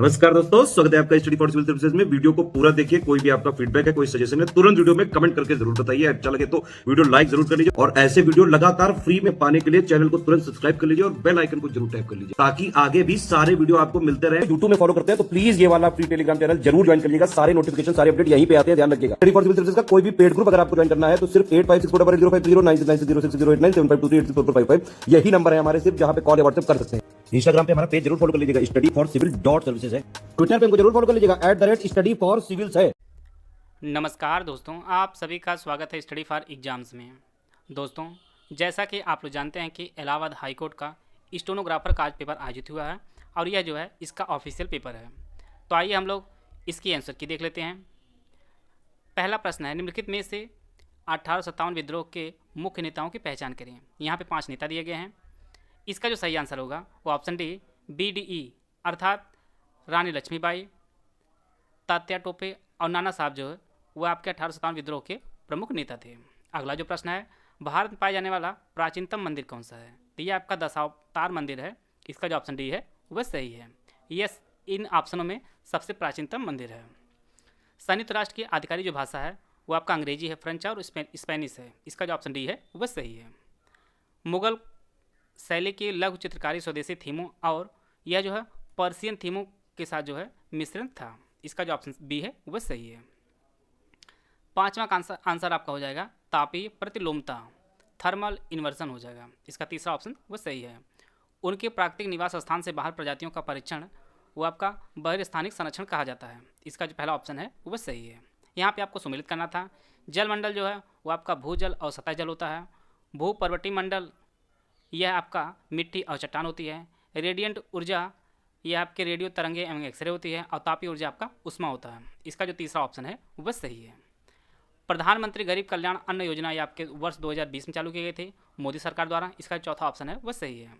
नमस्कार दोस्तों, स्वागत है आपका स्टडी फॉर सिविल सर्विसेज में। वीडियो को पूरा देखिए। कोई भी आपका फीडबैक है, कोई सजेशन है, तुरंत वीडियो में कमेंट करके जरूर बताइए। अच्छा लगे तो वीडियो लाइक जरूर कर लीजिए और ऐसे वीडियो लगातार फ्री में पाने के लिए चैनल को तुरंत सब्सक्राइब कर लीजिए और बेल आइकन को जरूर टैप कर लीजिए ताकि आगे भी सारे वीडियो आपको मिलते रहे। यूट्यूब में फॉलो करते हैं तो प्लीज ये वाला फ्री टेलीग्राम चैनल जरूर ज्वाइन करिएगा। सारे नोटिफिकेशन, सारे अपडेट यहीं पे आते हैं, ध्यान रखिएगा। स्टडी फॉर सिविल सर्विसेज का कोई भी पेड ग्रुप अगर आपको ज्वाइन करना है तो सिर्फ 8564809606097523864455 यही नंबर है हमारे, सिर्फ जहां पे कॉल या व्हाट्सएप कर सकते हैं। इंस्टाग्राम पे हमारा पेज जरूर फॉलो कर लीजिएगा, स्टडी फॉर सिविल .सर्विसेज है। ट्विटर पे हमको जरूर फॉलो कर लीजिएगा, @study for civils है। नमस्कार दोस्तों, आप सभी का स्वागत है स्टडी फॉर एग्जाम्स में। दोस्तों, जैसा कि आप लोग जानते हैं कि इलाहाबाद हाई कोर्ट का स्टेनोग्राफर का आज पेपर आयोजित हुआ है और यह जो है इसका ऑफिशियल पेपर है। तो आइए हम लोग इसकी आंसर की देख लेते हैं। पहला प्रश्न है, निम्नलिखित में से 1857 विद्रोह के मुख्य नेताओं की पहचान करें। यहाँ पे 5 नेता दिए गए हैं। इसका जो सही आंसर होगा वो ऑप्शन डी BDE अर्थात रानी लक्ष्मीबाई, तात्या टोपे और नाना साहब जो है वो आपके 1857 विद्रोह के प्रमुख नेता थे। अगला जो प्रश्न है, भारत में पाया जाने वाला प्राचीनतम मंदिर कौन सा है? तो ये आपका दशावतार मंदिर है। इसका जो ऑप्शन डी है वह सही है। यस, इन ऑप्शनों में सबसे प्राचीनतम मंदिर है। संयुक्त राष्ट्र की आधिकारिक जो भाषा है वो आपका अंग्रेजी है, फ्रेंच और स्पेनिश है। इसका जो ऑप्शन डी है वह सही है। मुगल शैली की लघु चित्रकारी स्वदेशी थीमों और यह जो है पर्शियन थीमों के साथ जो है मिश्रण था। इसका जो ऑप्शन बी है वह सही है। पांचवा आंसर आपका हो जाएगा तापीय प्रतिलोमता, थर्मल इन्वर्सन हो जाएगा। इसका तीसरा ऑप्शन वह सही है। उनके प्राकृतिक निवास स्थान से बाहर प्रजातियों का परीक्षण वो आपका बहिर्स्थानिक संरक्षण कहा जाता है। इसका जो पहला ऑप्शन है वह सही है। यहाँ पे आपको सम्मिलित करना था। जलमंडल जो है वो आपका भूजल और सतह जल होता है। भूपर्वतीय मंडल यह आपका मिट्टी और चट्टान होती है। रेडियंट ऊर्जा यह आपके रेडियो तरंगे एवं एक्सरे होती है और तापीय ऊर्जा आपका उष्मा होता है। इसका जो तीसरा ऑप्शन है वह सही है। प्रधानमंत्री गरीब कल्याण अन्न योजना ये आपके वर्ष 2020 में चालू किए गए थे मोदी सरकार द्वारा। इसका चौथा ऑप्शन है वह सही है।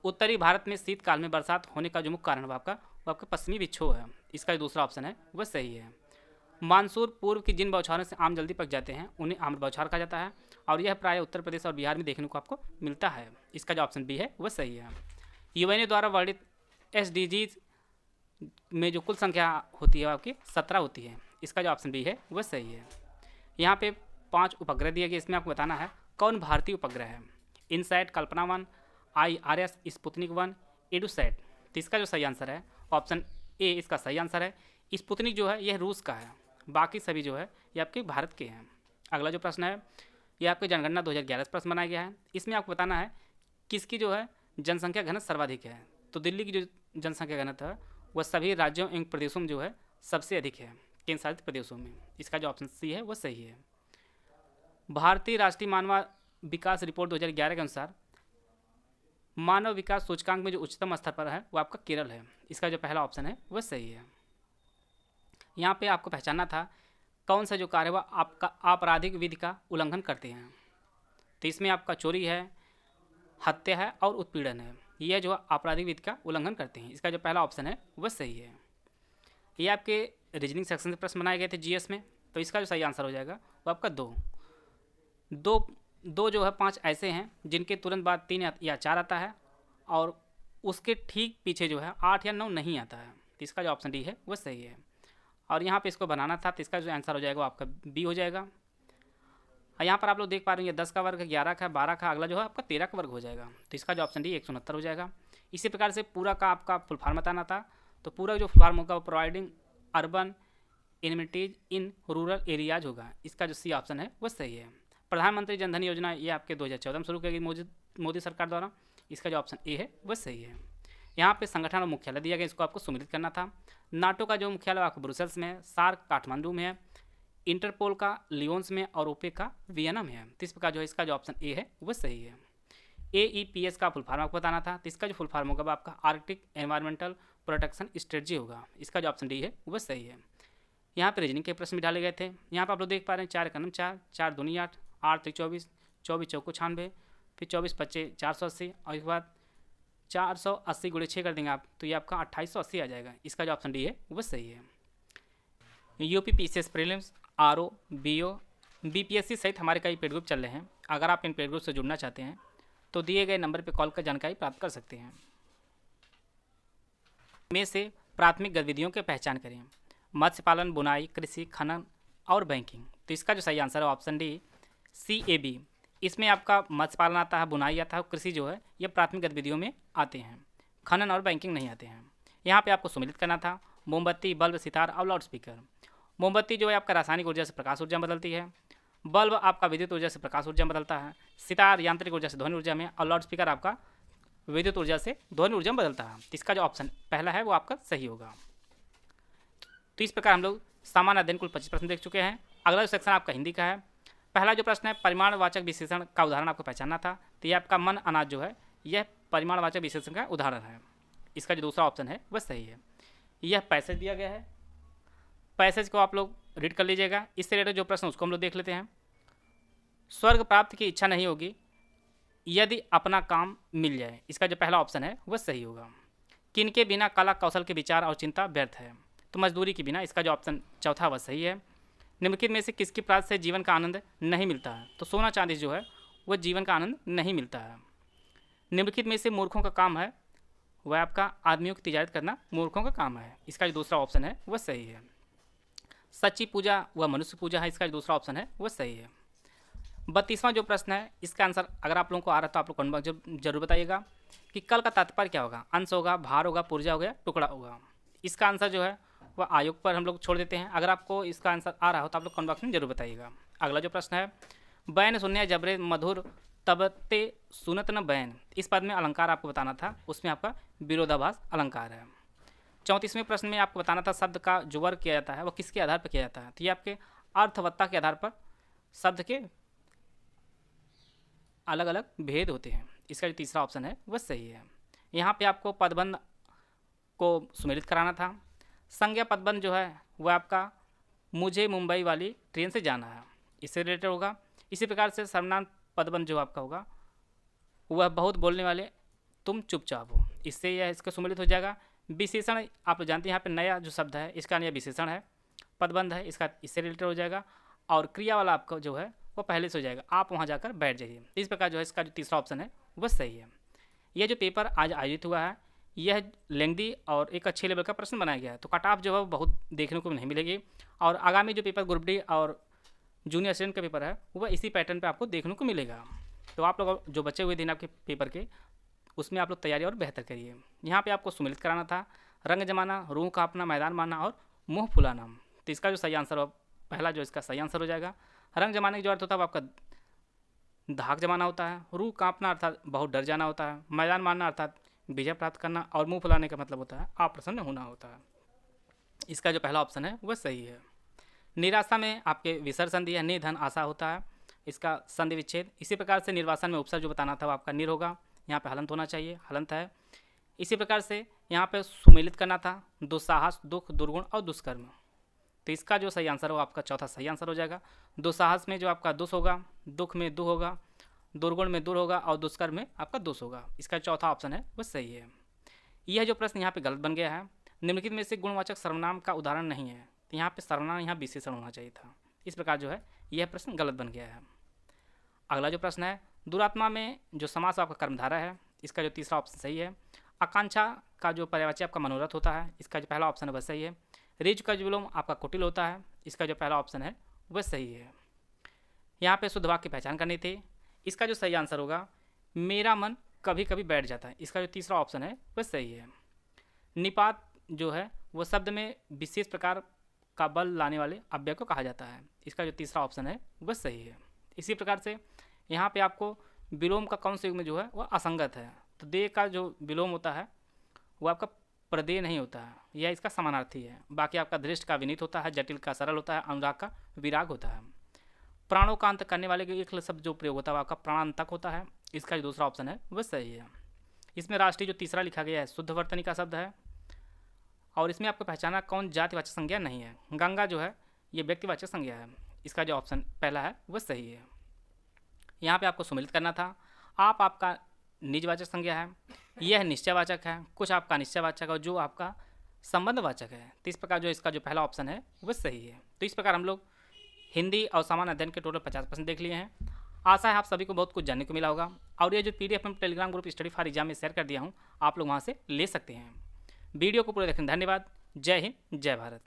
उत्तरी भारत में शीतकाल में बरसात होने का जो मुख्य कारण वो आपका पश्चिमी विक्षोभ है। इसका जो दूसरा ऑप्शन है वह सही है। मानसून पूर्व की जिन बौछारों से आम जल्दी पक जाते हैं उन्हें आम्र बौछार कहा जाता है और यह प्राय उत्तर प्रदेश और बिहार में देखने को आपको मिलता है। इसका जो ऑप्शन बी है वह सही है। UN द्वारा वर्णित SDGs में जो कुल संख्या होती है आपकी 17 होती है। इसका जो ऑप्शन बी है वह सही है। यहाँ पे 5 उपग्रह दिए गए, इसमें आपको बताना है कौन भारतीय उपग्रह है। इनसैट, कल्पना 1, IRS, स्पुतनिक 1, एडुसैट। तो इसका जो सही आंसर है ऑप्शन ए इसका सही आंसर है। स्पुतनिक जो है यह रूस का है, बाकी सभी जो है ये आपके भारत के हैं। अगला जो प्रश्न है यह आपके जनगणना 2011 प्रश्न बनाया गया है। इसमें आपको बताना है किसकी जो है जनसंख्या घनत्व सर्वाधिक है। तो दिल्ली की जो जनसंख्या घनत्व है वह सभी राज्यों एवं प्रदेशों में जो है सबसे अधिक है, केंद्र शासित प्रदेशों में। इसका जो ऑप्शन सी है वह सही है। भारतीय राष्ट्रीय मानव विकास रिपोर्ट 2011 के अनुसार मानव विकास सूचकांक में जो उच्चतम स्तर पर है वो आपका केरल है। इसका जो पहला ऑप्शन है वह सही है। यहाँ पे आपको पहचानना था कौन सा जो कार्य वह आपका आपराधिक विधि का उल्लंघन करते हैं। तो इसमें आपका चोरी है, हत्या है और उत्पीड़न है। यह जो आपराधिक विधि का उल्लंघन करते हैं। इसका जो पहला ऑप्शन है वह सही है। ये आपके रीजनिंग सेक्शन से प्रश्न बनाए गए थे GS में। तो इसका जो सही आंसर हो जाएगा वो आपका दो जो है 5 ऐसे हैं जिनके तुरंत बाद 3 या 4 आता है और उसके ठीक पीछे जो है 8 या 9 नहीं आता है। तो इसका जो ऑप्शन डी है वह सही है। और यहाँ पे इसको बनाना था तो इसका जो आंसर हो जाएगा वो आपका बी हो जाएगा। यहाँ पर आप लोग देख पा रहे हैं 10 का वर्ग, 11 का, 12 का, अगला जो है आपका 13 का वर्ग हो जाएगा। तो इसका जो ऑप्शन डी 169 हो जाएगा। इसी प्रकार से पूरा का आपका फुल फॉर्म बताना था। तो पूरा जो फुल फॉर्म होगा वो providing urban amenities in rural areas होगा। इसका जो सी ऑप्शन है वह सही है। प्रधानमंत्री जनधन योजना ये आपके 2014 में शुरू की गई मोदी सरकार द्वारा। इसका जो ऑप्शन ए है वह सही है। यहाँ पे संगठन और मुख्यालय दिया गया, इसको आपको सम्मिलित करना था। नाटो का जो मुख्यालय आपको ब्रुसेल्स में है, सार्क काठमांडू में है, इंटरपोल का लियोन्स में और ओपेक का वियना में है। तो इस प्रकार जो है इसका जो ऑप्शन ए है वह सही है। AEPS का फुल फॉर्म आपको बताना था। तो इसका जो फुल फॉर्म होगा वो आपका आर्कटिक एनवायरमेंटल प्रोटेक्शन स्ट्रेटजी होगा। इसका जो ऑप्शन डी है वह सही है। यहाँ पे रीजनिंग के प्रश्न भी डाले गए थे। यहाँ पर आप लोग देख पा रहे हैं 4 एकम 4, 4 दूनी 8, 8 3 24, 24 चौको 96, फिर 24 25 480 और इसके बाद 480 गुणे 6 कर देंगे आप तो ये आपका 2880 आ जाएगा। इसका जो ऑप्शन डी है वह सही है। UPPCS prelims, RO, BO, BPSC सहित हमारे कई पेड ग्रुप चल रहे हैं। अगर आप इन पेड ग्रुप से जुड़ना चाहते हैं तो दिए गए नंबर पर कॉल कर जानकारी प्राप्त कर सकते हैं। में से प्राथमिक गतिविधियों की पहचान करें। मत्स्य पालन, बुनाई, कृषि, खनन और बैंकिंग। तो इसका जो सही आंसर है ऑप्शन डी CAB। इसमें आपका मत्स्य पालन आता है, बुनाई आता है, कृषि जो है ये प्राथमिक गतिविधियों में आते हैं, खनन और बैंकिंग नहीं आते हैं। यहाँ पे आपको सम्मिलित करना था मोमबत्ती, बल्ब, सितार और लाउड स्पीकर। मोमबत्ती जो है आपका रासायनिक ऊर्जा से प्रकाश ऊर्जा में बदलती है, बल्ब आपका विद्युत ऊर्जा से प्रकाश ऊर्जा में बदलता है, सितार यांत्रिक ऊर्जा से ध्वनि ऊर्जा में, और लाउड स्पीकर आपका विद्युत ऊर्जा से ध्वनि ऊर्जा में बदलता है। इसका जो ऑप्शन पहला है वो आपका सही होगा। तो इस प्रकार हम लोग सामान्य अध्ययन कुल 25 प्रश्न देख चुके हैं। अगला जो सेक्शन आपका हिंदी का है। पहला जो प्रश्न है परिमाणवाचक विशेषण का उदाहरण आपको पहचानना था। तो ये आपका मन, अनाज जो है यह परिमाणवाचक विशेषण का उदाहरण है। इसका जो दूसरा ऑप्शन है वह सही है। यह पैसेज दिया गया है, पैसेज को आप लोग रीड कर लीजिएगा। इससे रिलेटेड जो प्रश्न उसको हम लोग देख लेते हैं। स्वर्ग प्राप्त की इच्छा नहीं होगी यदि अपना काम मिल जाए। इसका जो पहला ऑप्शन है वह सही होगा। किनके बिना कला कौशल के विचार और चिंता व्यर्थ है। तो मजदूरी के बिना। इसका जो ऑप्शन चौथा वह सही है। निम्नलिखित में से किसकी प्राप्त से जीवन का आनंद नहीं मिलता है। तो सोना चांदी जो है वह जीवन का आनंद नहीं मिलता है। निम्नलिखित में से मूर्खों का काम है वह आपका आदमियों की तिजारत करना मूर्खों का काम है। इसका जो दूसरा ऑप्शन है वह सही है। सच्ची पूजा वह मनुष्य पूजा है। इसका जो दूसरा ऑप्शन है वह सही है। 32वां जो प्रश्न है इसका आंसर अगर आप लोगों को आ रहा है तो आप लोग कमेंट बॉक्स जरूर बताइएगा कि कल का तात्पर्य क्या होगा। अंश होगा, भार होगा, पुर्जा होगा, टुकड़ा होगा। इसका आंसर जो है वह आयोग पर हम लोग छोड़ देते हैं। अगर आपको इसका आंसर आ रहा हो तो आप लोग कमेंट बॉक्स में जरूर बताइएगा। अगला जो प्रश्न है बैन सुन्या जबरे मधुर तबते सुनत न बैन। इस पद में अलंकार आपको बताना था, उसमें आपका विरोधाभास अलंकार है। 34वें प्रश्न में आपको बताना था शब्द का जो वर्ग किया जाता है वह किसके आधार पर किया जाता है। तो ये आपके अर्थवत्ता के आधार पर शब्द के अलग अलग भेद होते हैं। इसका जो तीसरा ऑप्शन है वह सही है। यहाँ पे आपको पदबंध को सुमेलित कराना था। संज्ञा पदबंध जो है वह आपका मुझे मुंबई वाली ट्रेन से जाना है, इससे रिलेटेड होगा। इसी प्रकार से सर्वनाम पदबंध जो आपका होगा वह बहुत बोलने वाले तुम चुपचाप हो, इससे यह इसका सुमेलित हो जाएगा। विशेषण आप जानते हैं यहाँ पे नया जो शब्द है इसका नया विशेषण है, पदबंध है, इसका इससे रिलेटेड हो जाएगा। और क्रिया वाला आपका जो है वो पहले से हो जाएगा, आप वहाँ जाकर बैठ जाइए। इस प्रकार जो है इसका जो तीसरा ऑप्शन है वह सही है। यह जो पेपर आज आयोजित हुआ है यह लेंथी और एक अच्छे लेवल का प्रश्न बनाया गया है। तो कट ऑफ जो है बहुत देखने को नहीं मिलेगी। और आगामी जो पेपर ग्रुप डी और जूनियर असिस्टेंट का पेपर है वह इसी पैटर्न पे आपको देखने को मिलेगा। तो आप लोग जो बचे हुए दिन आपके पेपर के उसमें आप लोग तैयारी और बेहतर करिए। यहाँ पे आपको सुमेलित कराना था रंग जमाना, रूह का अपना मैदान मारना और मुँह फुलाना। तो इसका जो सही आंसर हो पहला जो इसका सही आंसर हो जाएगा। रंग जमाने का जो अर्थ होता है वो आपका धाक जमाना होता है, रूह कांपना अर्थात बहुत डर जाना होता है, मैदान मारना अर्थात विजय प्राप्त करना, और मुंह फुलाने का मतलब होता है अप्रसन्न होना होता है। इसका जो पहला ऑप्शन है वह सही है। निराशा में आपके विसर्ग संधि है, निधन आशा होता है, इसका संधि विच्छेद। इसी प्रकार से निर्वासन में उपसर्ग जो बताना था वो आपका निर होगा, यहाँ पे हलंत होना चाहिए, हलंत है। इसी प्रकार से यहाँ पे सुमेलित करना था दुस्साहस, दुख, दुर्गुण और दुष्कर्म। तो इसका जो सही आंसर होगा आपका चौथा सही आंसर हो जाएगा। दुस्साहस में जो आपका दुष होगा, दुख में दु होगा, दुर्गुण में दूर होगा और दुष्कर्म में आपका दोष होगा। इसका चौथा ऑप्शन है वह सही है। यह जो प्रश्न यहाँ पे गलत बन गया है, निम्नलिखित में से गुणवाचक सर्वनाम का उदाहरण नहीं है। तो यहाँ पे सर्वनाम यहाँ विशेषण होना चाहिए था। इस प्रकार जो है यह प्रश्न गलत बन गया है। अगला जो प्रश्न है दुरात्मा में जो समास आपका कर्मधारा है, इसका जो तीसरा ऑप्शन सही है। आकांक्षा का जो पर्यायवाची आपका मनोरथ होता है, इसका जो पहला ऑप्शन है वह सही है। रिज का जो विलोम आपका कुटिल होता है, इसका जो पहला ऑप्शन है वह सही है। यहाँ पे शुद्ध वाक्य की पहचान करनी थी। इसका जो सही आंसर होगा मेरा मन कभी कभी बैठ जाता है, इसका जो तीसरा ऑप्शन है वह सही है। निपात जो है वह शब्द में विशेष प्रकार का बल लाने वाले अव्यय को कहा जाता है, इसका जो तीसरा ऑप्शन है वह सही है। इसी प्रकार से यहाँ पे आपको विलोम का कौन से युग में जो है वह असंगत है। तो दे का जो विलोम होता है वह आपका प्रदेय नहीं होता है, यह इसका समानार्थी है। बाकी आपका दृष्ट का विनीत होता है, जटिल का सरल होता है, अनुराग का विराग होता है। प्राणों का अंत करने वाले के एक शब्द जो प्रयोग होता है आपका प्राणांतक होता है, इसका जो दूसरा ऑप्शन है वह सही है। इसमें राष्ट्रीय जो तीसरा लिखा गया है शुद्ध वर्तनी का शब्द है। और इसमें आपको पहचाना कौन जातिवाचक संज्ञा नहीं है। गंगा जो है ये व्यक्तिवाचक संज्ञा है, इसका जो ऑप्शन पहला है वह सही है। यहाँ पे आपको सुमेलित करना था आप आपका निजवाचक संज्ञा है, यह निश्चयवाचक है, कुछ आपका निश्चयवाचक और जो आपका संबंधवाचक है। तो इस प्रकार जो इसका जो पहला ऑप्शन है वह सही है। तो इस प्रकार हम लोग हिंदी और सामान्य अध्ययन के टोटल 50% देख लिए हैं। आशा है आप सभी को बहुत कुछ जानने को मिला होगा। और ये जो PDF में Telegram group study for exam में शेयर कर दिया हूँ, आप लोग वहाँ से ले सकते हैं। वीडियो को पूरा देखने धन्यवाद। जय हिंद, जय भारत।